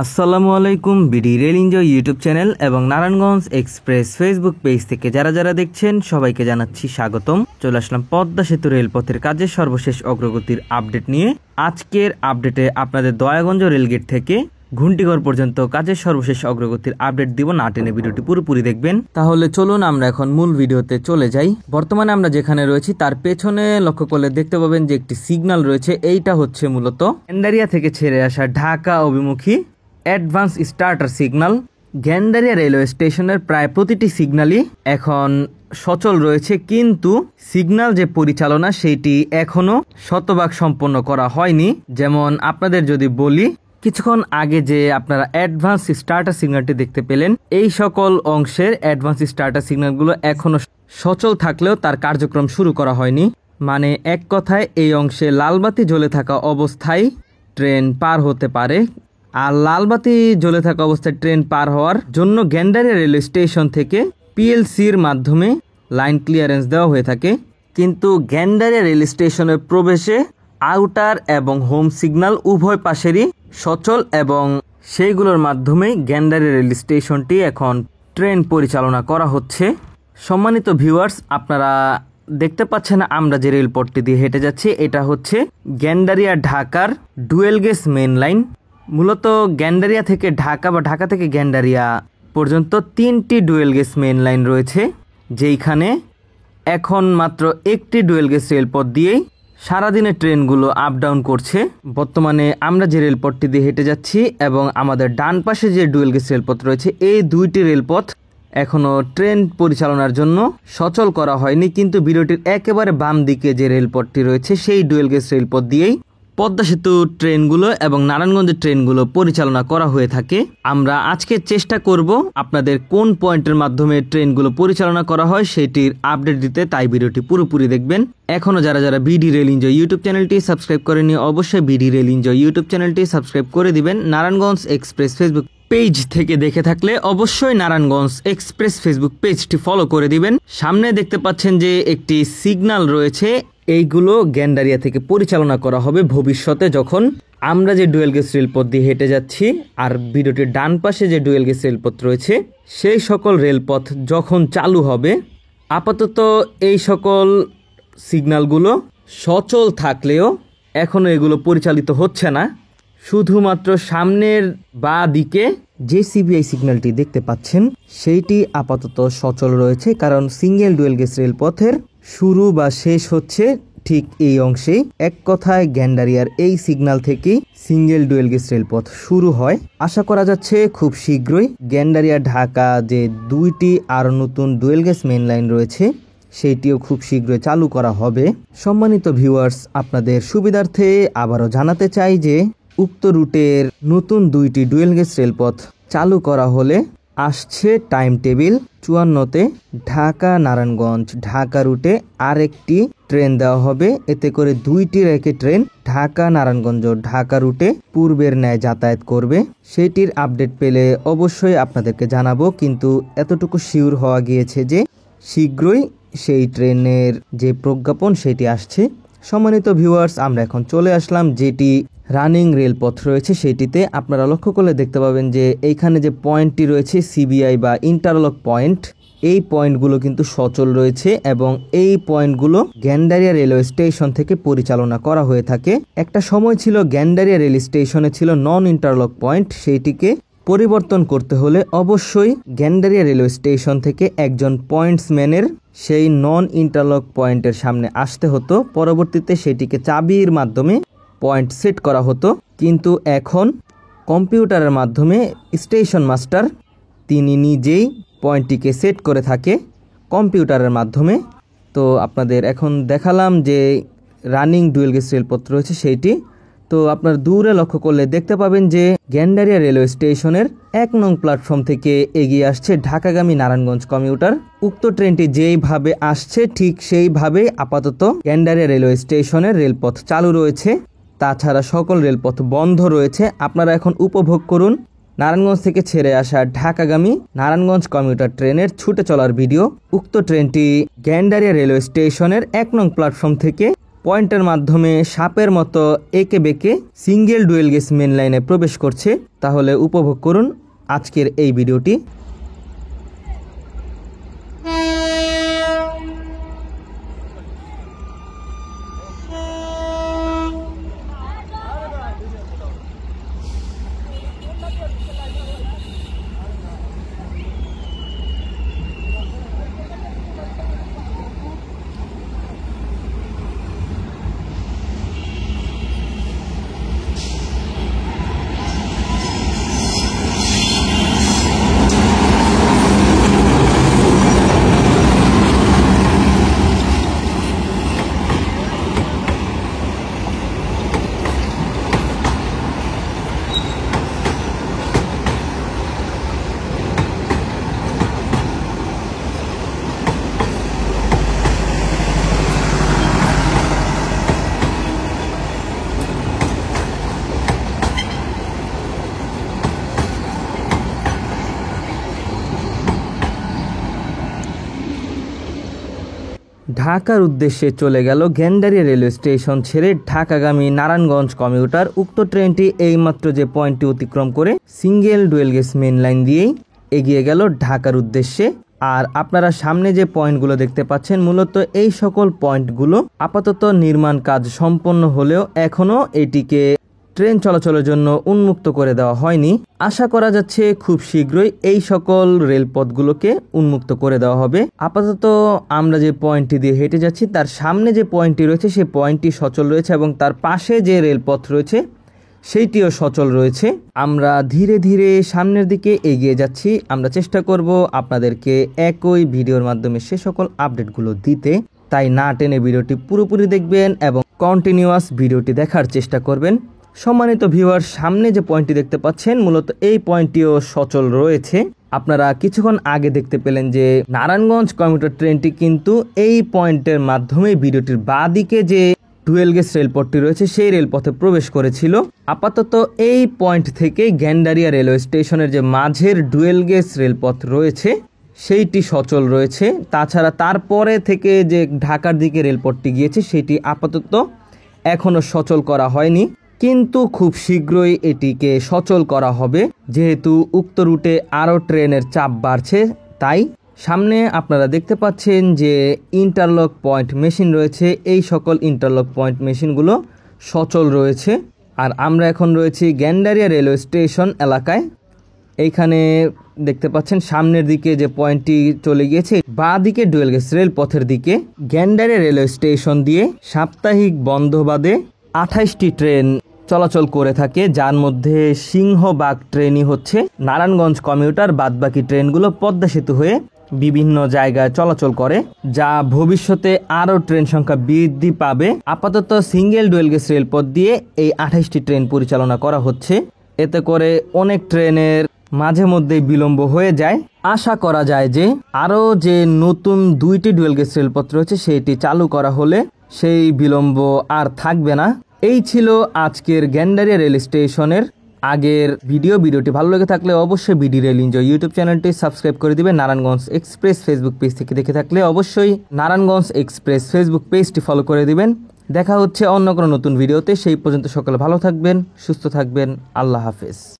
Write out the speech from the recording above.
আসসালামু আলাইকুম। BD rail enjoy YouTube channel এবং নারায়ণগঞ্জ এক্সপ্রেস ফেসবুক পেজ থেকে যারা দেখছেন সবাইকে জানাচ্ছি স্বাগতম। চলে আসলাম পদ্মা সেতু রেলপথের কাজের সর্বশেষ অগ্রগতির আপডেট নিয়ে। আজকের আপডেটে আপনাদের দয়াগঞ্জ রেলগেট থেকে ঘুন্টিঘর পর্যন্ত কাজের সর্বশেষ অগ্রগতির আপডেট দিব, না টেনে ভিডিওটি পুরোপুরি দেখবেন। তাহলে চলুন আমরা এখন মূল ভিডিওতে চলে যাই। বর্তমানে আমরা যেখানে রয়েছি তার পেছনে লক্ষ্য করলে দেখতে পাবেন যে একটি সিগন্যাল রয়েছে। এইটা হচ্ছে মূলত গ্যান্ডারিয়া থেকে ছেড়ে আসা ঢাকা অভিমুখী advance starter signal. Gendaria railway স্টেশনের প্রায় প্রতিটি সিগন্যালই এখন সচল রয়েছে, কিন্তু সিগন্যাল যে পরিচালনা সেটি এখনো শতভাগ সম্পন্ন করা হয়নি। যেমন আপনাদের যদি বলি, কিছুক্ষণ আগে যে আপনারা অ্যাডভান্স স্টার্টার সিগন্যালটি দেখতে পেলেন, এই সকল অংশের অ্যাডভান্স স্টার্টার সিগন্যালগুলো এখনো সচল থাকলেও তার কার্যক্রম শুরু করা হয়নি। মানে এক কথায় এই অংশে লালবাতি জ্বলে থাকা অবস্থায় ট্রেন পার হতে পারে। আর লালবাতি জ্বলে থাকা অবস্থায় ট্রেন পার হওয়ার জন্য গ্যান্ডারিয়া রেলওয়ে স্টেশন থেকে পিএলসির মাধ্যমে লাইন ক্লিয়ারেন্স দেওয়া হয়ে থাকে। কিন্তু গ্যান্ডারিয়া রেল স্টেশনের প্রবেশে আউটার এবং হোম সিগন্যাল উভয় পাশেরই সচল এবং সেইগুলোর মাধ্যমেই গ্যান্ডারিয়া রেল স্টেশনটি এখন ট্রেন পরিচালনা করা হচ্ছে। সম্মানিত ভিউয়ার্স, আপনারা দেখতে পাচ্ছেন আমরা যে রেলপথটি দিয়ে হেঁটে যাচ্ছি, এটা হচ্ছে গ্যান্ডারিয়া ঢাকার ডুয়েল গেজ মেন লাইন। মূলত গ্যান্ডারিয়া থেকে ঢাকা বা ঢাকা থেকে গ্যান্ডারিয়া পর্যন্ত 3টি ডুয়েল গেজ মেন লাইন রয়েছে, যেইখানে এখন মাত্র একটি ডুয়েল গেজ রেলপথ দিয়েই সারাদিনে ট্রেনগুলো আপ ডাউন করছে। বর্তমানে আমরা যে রেলপথটি দিয়ে হেঁটে যাচ্ছি এবং আমাদের ডান পাশে যে ডুয়েল গেজ রেলপথ রয়েছে, এই দুইটি রেলপথ এখনও ট্রেন পরিচালনার জন্য সচল করা হয়নি। কিন্তু ভিডিওটির একেবারে বাম দিকে যে রেলপথটি রয়েছে, সেই ডুয়েল গেজ রেলপথ দিয়েই পদ্মা সেতু ট্রেনগুলো এবং নারায়ণগঞ্জের ট্রেনগুলো পরিচালনা করা হয়ে থাকে। আমরা আজকে চেষ্টা করব আপনাদের কোন পয়েন্টের মাধ্যমে ট্রেনগুলো পরিচালনা করা হয় সেটির আপডেট দিতে, তাই ভিডিওটি পুরোপুরি দেখবেন। এখনও যারা বিডি রেল এনজয় ইউটিউব চ্যানেলটি সাবস্ক্রাইব করেনি, অবশ্যই বিডি রেল এনজয় ইউটিউব চ্যানেলটি সাবস্ক্রাইব করে দিবেন। নারায়ণগঞ্জ এক্সপ্রেস ফেসবুক পেজ থেকে দেখে থাকলে অবশ্যই নারায়ণগঞ্জ এক্সপ্রেস ফেসবুক পেজটি ফলো করে দিবেন। সামনে দেখতে পাচ্ছেন যে একটি সিগন্যাল রয়েছে, এইগুলো গ্যান্ডারিয়া থেকে পরিচালনা করা হবে ভবিষ্যতে, যখন আমরা যে ডুয়েল গেজ রেলপথ দিয়ে হেঁটে যাচ্ছি আর ভিডিওটির ডান পাশে যে ডুয়েল গেজ রেলপথ রয়েছে, সেই সকল রেলপথ যখন চালু হবে। আপাতত এই সকল সিগন্যালগুলো সচল থাকলেও এখনও এগুলো পরিচালিত হচ্ছে না। শুধুমাত্র সামনের বাঁ দিকে যে সিবিআই সিগন্যালটি দেখতে পাচ্ছেন সেইটি আপাতত সচল রয়েছে, কারণ সিঙ্গেল ডুয়েল গেজ রেলপথের শুরু বা শেষ হচ্ছে ঠিক এই অংশেই। এক কথায় গ্যান্ডারিয়ার এই সিগন্যাল থেকেই সিঙ্গেল ডুয়েল গেজ রেলপথ শুরু হয়। আশা করা যাচ্ছে খুব শীঘ্রই গ্যান্ডারিয়া ঢাকা যে দুইটি আরও নতুন ডুয়েল গেজ মেন লাইন রয়েছে, সেইটিও খুব শীঘ্রই চালু করা হবে। সম্মানিত ভিউয়ার্স, আপনাদের সুবিধার্থে আবারও জানাতে চাই যে উক্ত রুটের নতুন দুইটি ডুয়েল গেজ রেলপথ চালু করা হলে আসছে টাইম টেবিল 54-তে ঢাকা নারায়ণগঞ্জ ঢাকা রুটে আরেকটি ট্রেন দেওয়া হবে। এতে করে দুইটি রেকে ট্রেন ঢাকা নারায়ণগঞ্জ ঢাকা রুটে পূর্বের ন্যায় যাতায়াত করবে। সেটির আপডেট পেলে অবশ্যই আপনাদেরকে জানাবো, কিন্তু এতটুকু শিওর হওয়া গিয়েছে যে শীঘ্রই সেই ট্রেনের যে প্রজ্ঞাপন সেটি আসছে। সম্মানিত ভিউয়ার্স, আমরা এখন চলে আসলাম যেটি রানিং রেলপথ রয়েছে সেটিতে। আপনারা লক্ষ্য করলে দেখতে পাবেন যে এইখানে যে পয়েন্টটি রয়েছে সিবিআই বা ইন্টারলক পয়েন্ট, এই পয়েন্টগুলো কিন্তু সচল রয়েছে এবং এই পয়েন্টগুলো গ্যান্ডারিয়া রেলওয়ে স্টেশন থেকে পরিচালনা করা হয়ে থাকে। একটা সময় ছিল গ্যান্ডারিয়া রেল স্টেশনে ছিল নন ইন্টারলক পয়েন্ট, সেইটিকে পরিবর্তন করতে হলে অবশ্যই গ্যান্ডারিয়া রেলওয়ে স্টেশন থেকে একজন পয়েন্টসম্যানের সেই নন ইন্টারলক পয়েন্টের সামনে আসতে হতো। পরবর্তীতে সেটিকে চাবির মাধ্যমে পয়েন্ট সেট করা হতো, কিন্তু এখন কম্পিউটারের মাধ্যমে স্টেশন মাস্টার তিনি নিজেই পয়েন্টটিকে সেট করে থাকে কম্পিউটারের মাধ্যমে। তো আপনাদের এখন দেখালাম যে রানিং ডুয়েল গেজ রেলপথ রয়েছে সেইটি। তো আপনার দূরে লক্ষ্য করলে দেখতে পাবেন যে গ্যান্ডারিয়া রেলওয়ে স্টেশনের 1 নং প্ল্যাটফর্ম থেকে এগিয়ে আসছে ঢাকাগামী নারায়ণগঞ্জ কমিউটার। উক্ত ট্রেনটি যেইভাবে আসছে ঠিক সেইভাবেই আপাতত গ্যান্ডারিয়া রেলওয়ে স্টেশনের রেলপথ চালু রয়েছে, তাছাড়া সকল রেলপথ বন্ধ রয়েছে। আপনারা এখন উপভোগ করুন নারায়ণগঞ্জ থেকে ছেড়ে আসা ঢাকাগামী নারায়ণগঞ্জ কমিউটার ট্রেনের ছুটে চলার ভিডিও। উক্ত ট্রেনটি গ্যান্ডারিয়া রেলওয়ে স্টেশনের 1 নং প্ল্যাটফর্ম থেকে পয়েন্টের মাধ্যমে সাপের মতো এঁকে বেঁকে সিঙ্গেল ডুয়েল গেজ মেন লাইনে প্রবেশ করছে। তাহলে উপভোগ করুন আজকের এই ভিডিওটি। ঢাকার উদ্দেশ্যে চলে গেল গেন্ডারিয়া রেলওয়ে স্টেশন ছেড়ে ঢাকাগামী নারায়ণগঞ্জ কমিউটার। উক্ত ট্রেনটি এইমাত্র যে পয়েন্টটি অতিক্রম করে single dual gauge main line দিয়েই এগিয়ে গেল ঢাকার উদ্দেশ্যে। আর আপনারা সামনে যে পয়েন্টগুলো দেখতে পাচ্ছেন, মূলত এই সকল পয়েন্টগুলো আপাতত নির্মাণ কাজ সম্পন্ন হলেও এখনও এটিকে ট্রেন চলাচলের জন্য উন্মুক্ত করে দেওয়া হয়নি। আশা করা যাচ্ছে খুব শীঘ্রই এই সকল রেলপথগুলোকে উন্মুক্ত করে দেওয়া হবে। আপাতত আমরা যে পয়েন্টটি দিয়ে হেঁটে যাচ্ছি তার সামনে যে পয়েন্টটি রয়েছে সেই পয়েন্টটি সচল রয়েছে এবং তার পাশে যে রেলপথ রয়েছে সেইটিও সচল রয়েছে। আমরা ধীরে ধীরে সামনের দিকে এগিয়ে যাচ্ছি। আমরা চেষ্টা করব আপনাদেরকে একই ভিডিওর মাধ্যমে সে সকল আপডেটগুলো দিতে, তাই না টেনে ভিডিওটি পুরোপুরি দেখবেন এবং কন্টিনিউয়াস ভিডিওটি দেখার চেষ্টা করবেন। সম্মানিত ভিউয়ার, সামনে যে পয়েন্টটি দেখতে পাচ্ছেন মূলত এই পয়েন্টটিও সচল রয়েছে। আপনারা কিছুক্ষণ আগে দেখতে পেলেন যে নারায়ণগঞ্জ কমিউটার ট্রেনটি কিন্তু এই পয়েন্টের মাধ্যমে ভিডিওটির বাঁদিকে যে ডুয়েল গেজ রেলপথটি রয়েছে সেই রেলপথে প্রবেশ করেছিল। আপাতত এই পয়েন্ট থেকে গেন্ডারিয়া রেলওয়ে স্টেশনের যে মাঝের ডুয়েল গেজ রেলপথ রয়েছে সেইটি সচল রয়েছে। তাছাড়া তারপরে থেকে যে ঢাকার দিকে রেলপথটি গিয়েছে সেটি আপাতত এখনো সচল করা হয়নি, কিন্তু খুব শীঘ্রই এটিকে সচল করা হবে যেহেতু উক্ত রুটে আরও ট্রেনের চাপ বাড়ছে। তাই সামনে আপনারা দেখতে পাচ্ছেন যে ইন্টারলক পয়েন্ট মেশিন রয়েছে, এই সকল ইন্টারলক পয়েন্ট মেশিনগুলো সচল রয়েছে। আর আমরা এখন রয়েছি গেন্ডারিয়া রেলওয়ে স্টেশন এলাকায়। এইখানে দেখতে পাচ্ছেন সামনের দিকে যে পয়েন্টটি চলে গিয়েছে বাঁ দিকে ডুয়েল গেজ রেলপথের দিকে। গেন্ডারিয়া রেলওয়ে স্টেশন দিয়ে সাপ্তাহিক বন্ধ বাদে 28টি ট্রেন চলাচল করে থাকে, যার মধ্যে সিংহবাগ ট্রেনই হচ্ছে নারায়ণগঞ্জ কমিউটার। বাদবাকি ট্রেনগুলো পদ্মা সেতু হয়ে বিভিন্ন জায়গায় চলাচল করে, যা ভবিষ্যতে আরও ট্রেন সংখ্যা বৃদ্ধি পাবে। আপাতত সিঙ্গেল ডুয়েল গেজ রেলপথ দিয়ে এই 28টি ট্রেন পরিচালনা করা হচ্ছে। এতে করে অনেক ট্রেনের মাঝে মধ্যে বিলম্ব হয়ে যায়। আশা করা যায় যে আরও যে নতুন 2টি ডুয়েল গেজ রেলপথ রয়েছে সেটি চালু করা হলে সেই বিলম্ব আর থাকবে না। এই ছিল আজকের গেন্ডারিয়া রেল স্টেশনের আগের ভিডিওটি ভালো লেগে থাকলে অবশ্যই বিডি রেল এনজয় ইউটিউব চ্যানেলটি সাবস্ক্রাইব করে দিবেন। নারায়ণগঞ্জ এক্সপ্রেস ফেসবুক পেজ থেকে দেখে থাকলে অবশ্যই নারায়ণগঞ্জ এক্সপ্রেস ফেসবুক পেজটি ফলো করে দিবেন। দেখা হচ্ছে অন্য কোনো নতুন ভিডিওতে। সেই পর্যন্ত সকলে ভালো থাকবেন, সুস্থ থাকবেন। আল্লাহ হাফেজ।